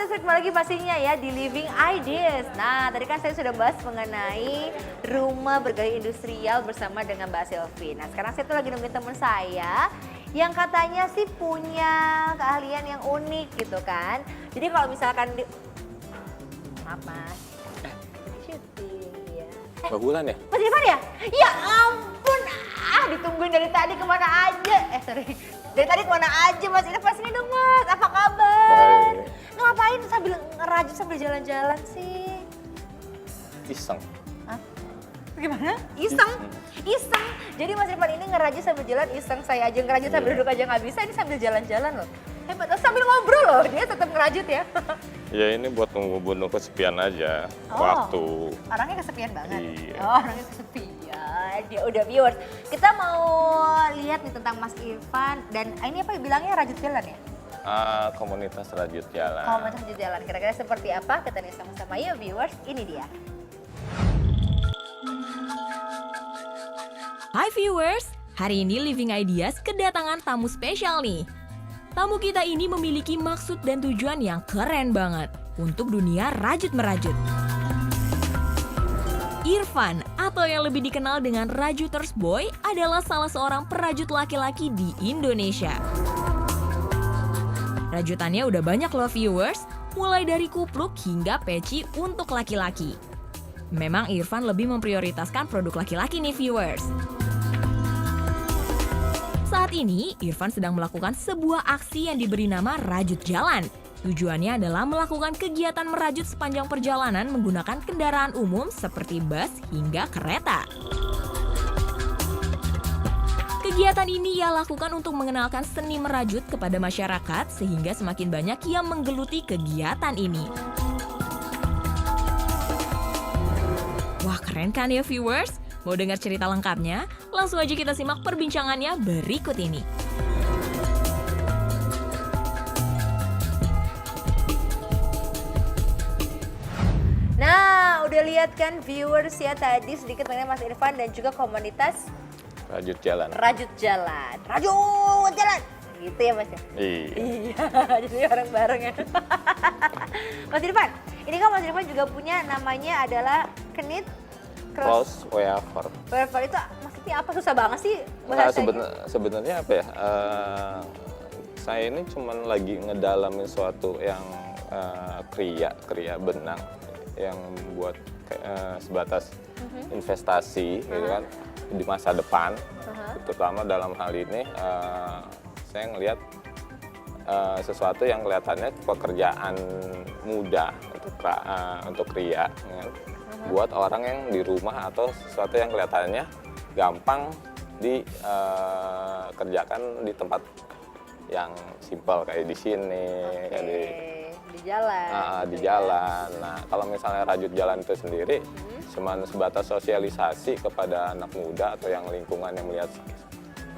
kembali lagi pastinya ya di Living Ideas. Nah, tadi kan saya sudah bahas mengenai rumah bergaya industrial bersama dengan Mbak Selvi. Nah, sekarang saya tuh lagi nungguin teman saya yang katanya sih punya keahlian yang unik gitu kan. Jadi kalau misalkan maaf Mas, syuting ya. Mbak Bulan ya? Mas Irfan ya? Ya ampun, ditungguin dari tadi kemana aja. Sorry. Dari tadi kemana aja Mas Irfan, sini dong Mas, apa kabar? Baik. Ngapain sambil ngerajut sambil jalan-jalan sih? Iseng. Hah? Gimana? Iseng? Iseng. Jadi Mas Irfan ini ngerajut sambil jalan iseng, saya aja ngerajut sambil duduk aja nggak bisa, ini sambil jalan-jalan loh. Hebat, sambil ngobrol loh, dia tetap ngerajut ya. Ya ini buat bunuh kesepian aja, Oh. waktu. Orangnya kesepian banget? Iya. Oh, orangnya kesepian. Ya udah viewers, kita mau lihat nih tentang Mas Irfan dan ini apa bilangnya rajut jalan ya? Komunitas rajut jalan. Komunitas rajut jalan, kira-kira seperti apa? Kita lihat sama-sama yuk viewers, ini dia. Hai viewers, hari ini Living Ideas kedatangan tamu spesial nih. Tamu kita ini memiliki maksud dan tujuan yang keren banget untuk dunia rajut-merajut. Irfan, atau yang lebih dikenal dengan Rajuters Boy, adalah salah seorang perajut laki-laki di Indonesia. Rajutannya udah banyak loh viewers, mulai dari kupluk hingga peci untuk laki-laki. Memang Irfan lebih memprioritaskan produk laki-laki nih viewers. Saat ini, Irfan sedang melakukan sebuah aksi yang diberi nama Rajut Jalan. Tujuannya adalah melakukan kegiatan merajut sepanjang perjalanan menggunakan kendaraan umum seperti bus hingga kereta. Kegiatan ini ia lakukan untuk mengenalkan seni merajut kepada masyarakat sehingga semakin banyak yang menggeluti kegiatan ini. Wah, keren kan ya viewers? Mau dengar cerita lengkapnya? Langsung aja kita simak perbincangannya berikut ini. Nah, udah lihat kan viewers ya tadi sedikit mengenai Mas Irfan dan juga komunitas Rajut jalan. Rajut Jalan. Rajut Jalan! Gitu ya Mas ya? Iya. Iya, jadi orang bareng ya. Mas Irfan, ini kan Mas Irfan juga punya namanya adalah Knit Cross wafer. Wafer itu maksudnya apa? Susah banget sih Nah, bahasanya. sebenarnya apa ya? Saya ini cuman lagi ngedalamin suatu yang kriya benang yang buat sebatas investasi gitu kan di masa depan. Terutama dalam hal ini saya ngelihat sesuatu yang kelihatannya pekerjaan mudah untuk kriya ya kan? Buat orang yang di rumah atau sesuatu yang kelihatannya gampang dikerjakan di tempat yang simpel kayak di sini, kayak Di jalan. di jalan. Nah, kalau misalnya rajut jalan itu sendiri, cuma sebatas sosialisasi kepada anak muda atau yang lingkungan yang melihat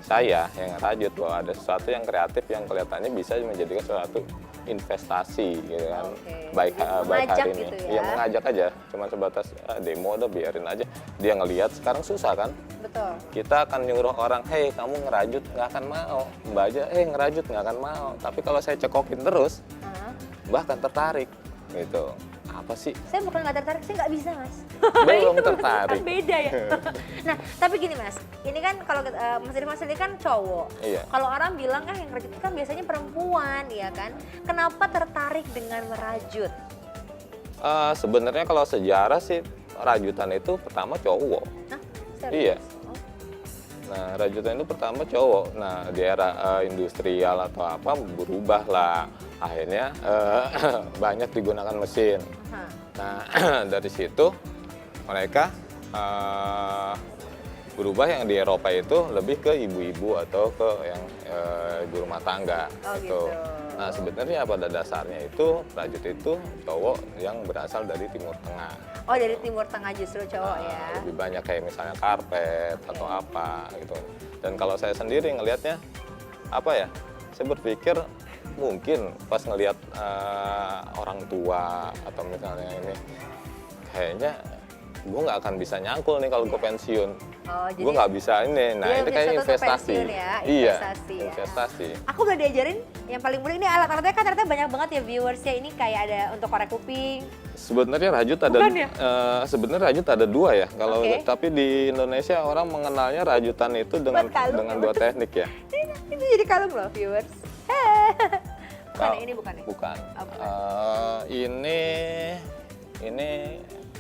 saya yang rajut bahwa ada sesuatu yang kreatif yang kelihatannya bisa menjadikan suatu investasi gitu kan. Baik hari ini. gitu ya. Iya, mengajak aja, cuma sebatas demo udah biarin aja. Dia ngelihat sekarang susah kan? Betul. Kita akan nyuruh orang, hei kamu ngerajut nggak akan mau. Mbak aja, ngerajut nggak akan mau. Tapi kalau saya cekokin terus, Mbak akan tertarik gitu. Apa sih? Saya bukan nggak tertarik, saya nggak bisa Mas. Belum Itu tertarik. kan beda ya. Nah, tapi gini Mas, ini kan kalau Mas Irfan sendiri kan cowok. Iya. Kalau orang bilang kan yang rajut itu kan biasanya perempuan, ya kan? Kenapa tertarik dengan merajut? Sebenarnya kalau sejarah sih rajutan itu pertama cowok. Hah? Iya. Serius? Oh. Nah, rajutan itu pertama cowok. Nah, di era industrial atau apa berubah lah. Akhirnya banyak digunakan mesin. Aha. Nah, dari situ mereka berubah yang di Eropa itu lebih ke ibu-ibu atau ke yang ibu rumah tangga. Oh, gitu. Nah, sebenarnya pada dasarnya itu rajut itu cowok yang berasal dari Timur Tengah. Oh, dari Timur Tengah justru cowok ya. Lebih banyak kayak misalnya karpet atau apa gitu. Dan kalau saya sendiri ngelihatnya apa ya? Saya berpikir mungkin pas ngelihat orang tua atau misalnya ini kayaknya gue nggak akan bisa nyangkul nih kalau gue pensiun. Oh, Gue nggak bisa ini. Nah, Iya, itu kayak satu tuh investasi. pensiun ya, Iya, investasi ya. investasi. Aku udah diajarin yang paling mudah ini alat-alatnya kan ternyata banyak banget ya viewersnya, ini kayak ada untuk korek kuping. Sebenarnya rajut ada Bukan ya? sebenarnya rajut ada dua ya. Kalau Oke. tapi di Indonesia orang mengenalnya rajutan itu dengan Buat kalung dengan ya, dua Mas? teknik ya. Ini jadi kalung loh viewers. Bukan ya, ini bukan ya? Bukan. Oh, bukan. Ini Ini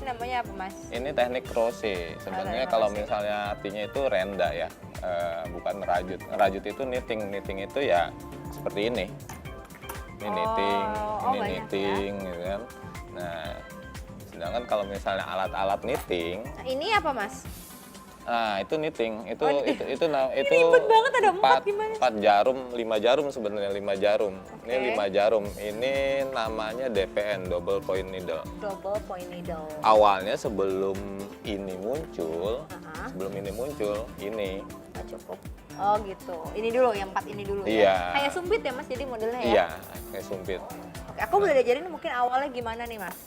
namanya apa Mas? ini teknik crochet. Sebenarnya teknik kalau crochet. misalnya artinya itu renda ya, bukan rajut. Rajut itu knitting. Knitting itu ya seperti ini. Ini knitting, ini banyak knitting, gitu kan. Nah, sedangkan kalau misalnya alat-alat knitting, Nah, ini apa Mas? nah itu knitting, itu Oh, itu ribet banget, ada empat gimana? 4 jarum, 5 jarum sebenarnya 5 jarum. Oke. Ini 5 jarum. Ini namanya DPN, double point needle. Double point needle. Awalnya sebelum ini muncul, Aha. ini. Nggak cukup. Oh gitu. Ini dulu, yang 4 ini dulu Iya. ya. Kayak sumpit ya Mas, jadi modelnya ya. Iya, kayak sumpit. Oke, aku boleh diajarin mungkin awalnya gimana nih Mas?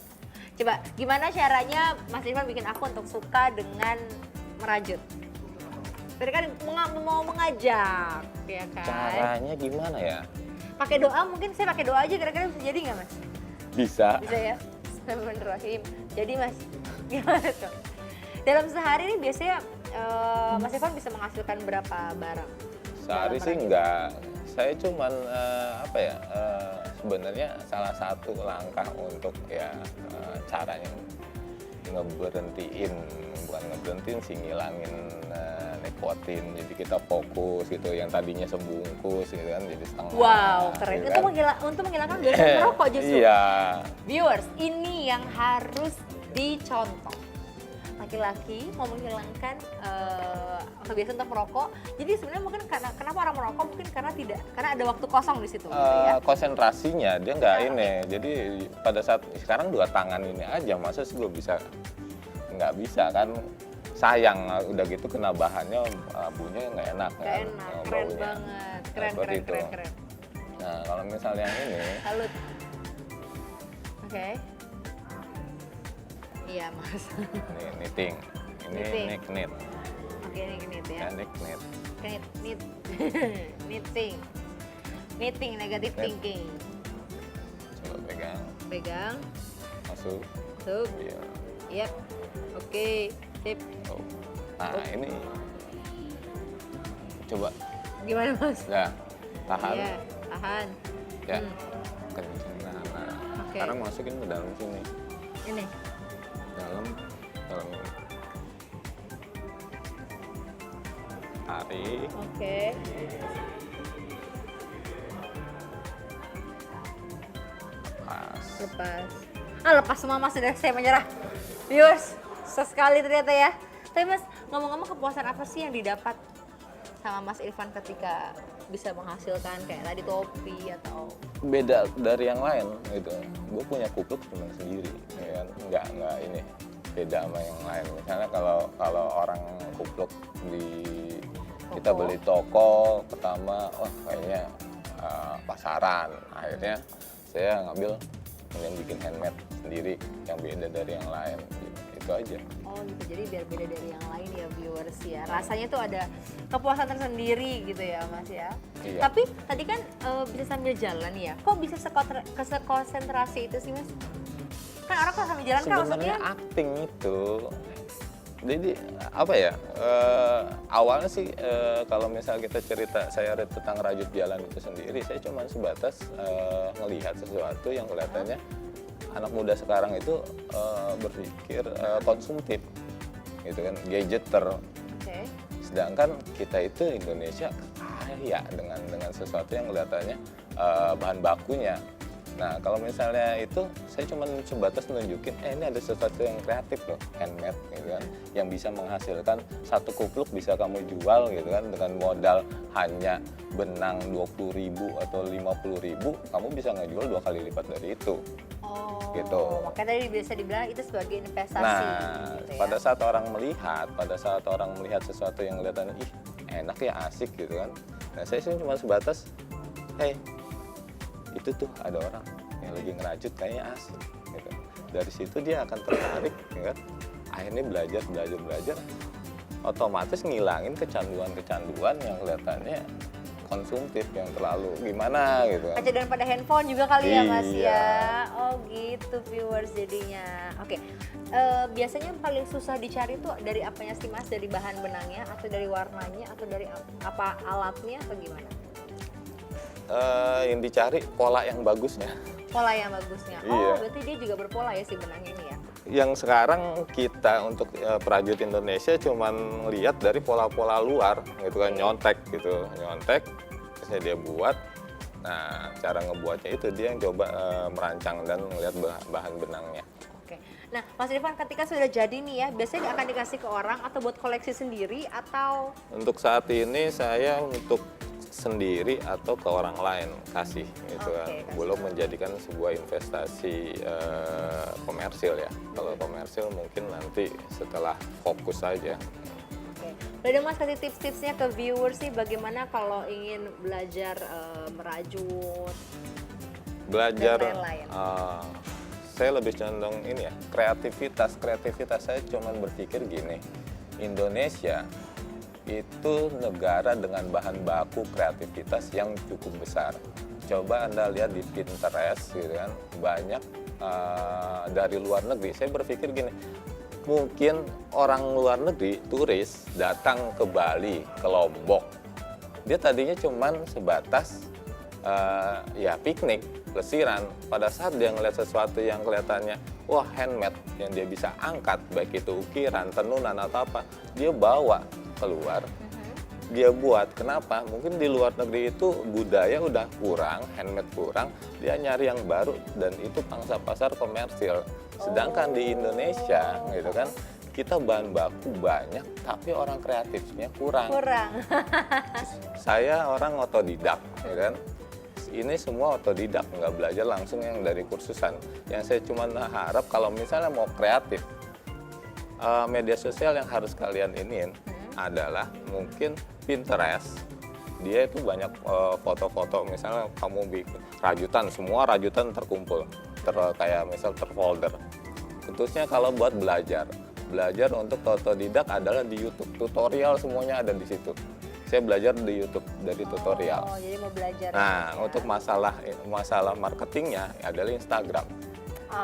Coba, gimana caranya Mas Irfan bikin aku untuk suka dengan merajut? Tadi kan mau mengajak, ya kan? Caranya gimana ya? Pakai doa, mungkin saya pakai doa aja kira-kira bisa jadi nggak Mas? Bisa. Bisa ya? Bismillahirrahmanirrahim. Jadi Mas, gimana tuh? Dalam sehari ini biasanya Mas Irfan bisa menghasilkan berapa barang? Sehari dalam sih merajut? enggak. Saya cuman sebenarnya salah satu langkah untuk ya caranya bukan ngeberhentiin sih, ngilangin nikotin, jadi kita fokus gitu, yang tadinya sebungkus gitu kan jadi setengah. Wow, keren. gitu Itu kan. untuk menghilangkan biasa merokok justru. Iya. Viewers, ini yang harus dicontoh. Laki-laki mau menghilangkan kebiasaan untuk merokok. Jadi sebenarnya mungkin kenapa orang merokok mungkin karena ada waktu kosong di situ gitu ya. Konsentrasinya dia nggak Ah, ini, jadi pada saat sekarang 2 tangan ini aja, masa sih gue bisa, nggak bisa kan, sayang udah gitu kena bahannya, bunyinya nggak enak Gak kan, enak, keren baunya. banget. Keren, Seperti keren, itu. keren, keren. Nah kalau misalnya yang ini, Salut. Oke. Iya Mas. ini knitting, ini Knitting. knit, Oke, ini knit ya. ya knit. Knit. Knitting, negative Knit. thinking. Coba Pegang. masuk, Tuh. iya. Yep. Oke. Sip. Oh. Nah ini, coba, Gimana Mas? ya tahan, Iya, tahan. ya Hmm. kenceng. Nah, Oke. sekarang masukin ke dalam sini. Ini. dalam tarik, Oke. pas. Lepas. Lepas semua Mas, sudah saya menyerah. Viewers, sesekali ternyata ya. Tapi Mas, ngomong-ngomong, kepuasan apa sih yang didapat sama Mas Irfan ketika bisa menghasilkan kayak tadi topi atau Beda dari yang lain gitu. Gue punya kupluk cuma sendiri, ya kan? Nggak ini beda sama yang lain. Misalnya kalau orang kupluk di kita Toko. beli toko pertama, wah kayaknya pasaran. Akhirnya saya ngambil yang bikin handmade sendiri yang beda dari yang lain. Itu aja. oh gitu, jadi biar beda dari yang lain ya viewers ya. Rasanya tuh ada kepuasan tersendiri gitu ya Mas ya. Iya. Tapi tadi kan bisa sambil jalan ya. Kok bisa sekonsentrasi itu sih Mas? Kan orang kalau sambil jalan kan maksudnya Sebenarnya acting itu, jadi apa ya? Awalnya sih kalau misal kita cerita saya tentang rajut jalan itu sendiri, saya cuma sebatas ngelihat sesuatu yang kelihatannya anak muda sekarang itu berpikir konsumtif, gitu kan, gadgeter. oke. Sedangkan kita itu Indonesia kaya dengan sesuatu yang kelihatannya bahan bakunya. Nah kalau misalnya itu saya cuma sebatas nunjukin, ini ada sesuatu yang kreatif loh, handmade gitu kan, yang bisa menghasilkan satu kupluk bisa kamu jual gitu kan, dengan modal hanya benang 20.000 atau 50.000, kamu bisa ngejual 2 kali lipat dari itu. Oh, Gitu. makanya tadi bisa dibilang itu sebagai investasi. Nah, gitu ya. pada saat orang melihat sesuatu yang kelihatannya enak ya, asik gitu kan. Nah, saya sih cuma sebatas, itu tuh ada orang yang lagi ngerajut kayaknya asik gitu. Dari situ dia akan tertarik, ya kan? akhirnya belajar, otomatis ngilangin kecanduan yang kelihatannya konsumtif, yang terlalu gimana gitu kan. Kecanduan pada handphone juga kali ya Mas Iya. ya. Oh gitu viewers jadinya. Oke, biasanya yang paling susah dicari tuh dari apanya sih Mas? Dari bahan benangnya atau dari warnanya atau dari apa alatnya atau gimana? Yang dicari pola yang bagusnya. Pola yang bagusnya. Oh Iya. berarti dia juga berpola ya si benang ini ya? Yang sekarang kita untuk prajurit Indonesia cuman lihat dari pola-pola luar gitu kan, nyontek, terusnya dia buat. Nah, cara ngebuatnya itu dia yang coba merancang dan melihat bahan benangnya. Oke. Nah, Mas Irfan ketika sudah jadi nih ya, biasanya akan dikasih ke orang atau buat koleksi sendiri atau Untuk saat ini saya untuk sendiri atau ke orang lain kasih gitu kan. Oke, kasih Belum menjadikan sebuah investasi komersil ya. Kalau komersil mungkin nanti setelah fokus saja. Oke. Udah dong Mas kasih tips-tipsnya ke viewers sih bagaimana kalau ingin belajar merajut. Belajar Dan lain-lain. saya lebih condong ini ya, kreativitas saya cuman berpikir gini, Indonesia itu negara dengan bahan baku kreativitas yang cukup besar. Coba Anda lihat di Pinterest gitu kan, banyak dari luar negeri. Saya berpikir gini, mungkin orang luar negeri turis datang ke Bali, ke Lombok, dia tadinya cuman sebatas ya piknik, plesiran. Pada saat dia ngeliat sesuatu yang kelihatannya wah handmade, yang dia bisa angkat, baik itu ukiran, tenunan atau apa, dia bawa keluar, dia buat. Kenapa? Mungkin di luar negeri itu budaya udah kurang, handmade kurang, dia nyari yang baru dan itu pangsa pasar komersil. Sedangkan di Indonesia gitu kan, kita bahan baku banyak tapi orang kreatifnya kurang. Saya orang otodidak, ya kan? Ini semua otodidak, nggak belajar langsung yang dari kursusan. Yang saya cuma harap kalau misalnya mau kreatif, media sosial yang harus kalian iniin adalah mungkin Pinterest. Dia itu banyak foto-foto, misalnya kamu bikin rajutan, semua rajutan terkumpul, kayak misal terfolder. Khususnya kalau buat belajar untuk otodidak adalah di YouTube, tutorial semuanya ada di situ. Saya belajar di YouTube dari tutorial. Oh, jadi mau belajar. Nah, ya. untuk masalah marketingnya adalah Instagram.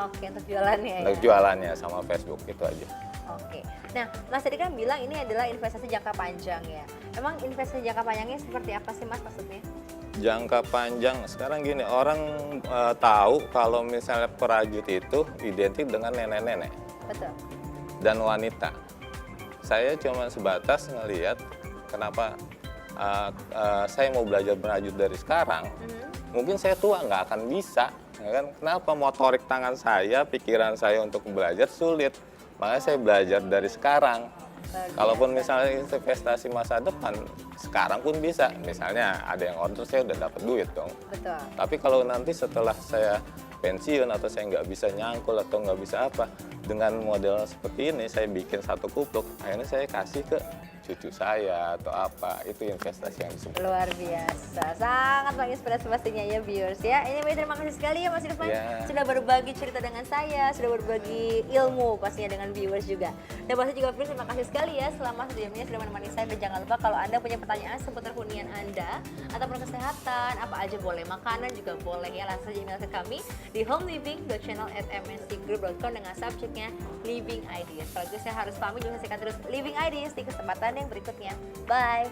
Oke, untuk jualannya ya. Untuk jualannya sama Facebook itu aja. Oke. Nah, Mas tadi kan bilang ini adalah investasi jangka panjang ya. Emang investasi jangka panjangnya seperti apa sih Mas maksudnya? Jangka panjang, sekarang gini, orang tahu kalau misalnya perajut itu identik dengan nenek-nenek Betul. dan wanita. Saya cuma sebatas ngelihat kenapa saya mau belajar merajut dari sekarang. Mungkin saya tua nggak akan bisa, ya kan? Kenapa motorik tangan saya, pikiran saya untuk belajar sulit. Makanya saya belajar dari sekarang. Kalaupun misalnya investasi masa depan, sekarang pun bisa. Misalnya ada yang order, saya udah dapat duit dong. Betul. Tapi kalau nanti setelah saya pensiun atau saya nggak bisa nyangkul atau nggak bisa apa, dengan model seperti ini saya bikin satu kupluk, akhirnya saya kasih ke cucu saya atau apa, itu investasi yang disebut. Luar biasa, sangat menginspirasi pastinya ya viewers ya. Ini terima kasih sekali ya Mas Irfan sudah berbagi cerita dengan saya, sudah berbagi ilmu pastinya dengan viewers juga. Dan pasti juga viewers terima kasih sekali ya selama 1 jamnya sudah menemani saya. Dan jangan lupa kalau Anda punya pertanyaan seputar hunian Anda ataupun kesehatan, apa aja boleh, makanan juga boleh ya, langsung saja email ke kami di homeliving.channel@mncgroup.com dengan subjeknya Living Ideas. Kalau gitu saya harus pamit, juga saksikan terus Living Ideas di kesempatan yang berikutnya. Bye!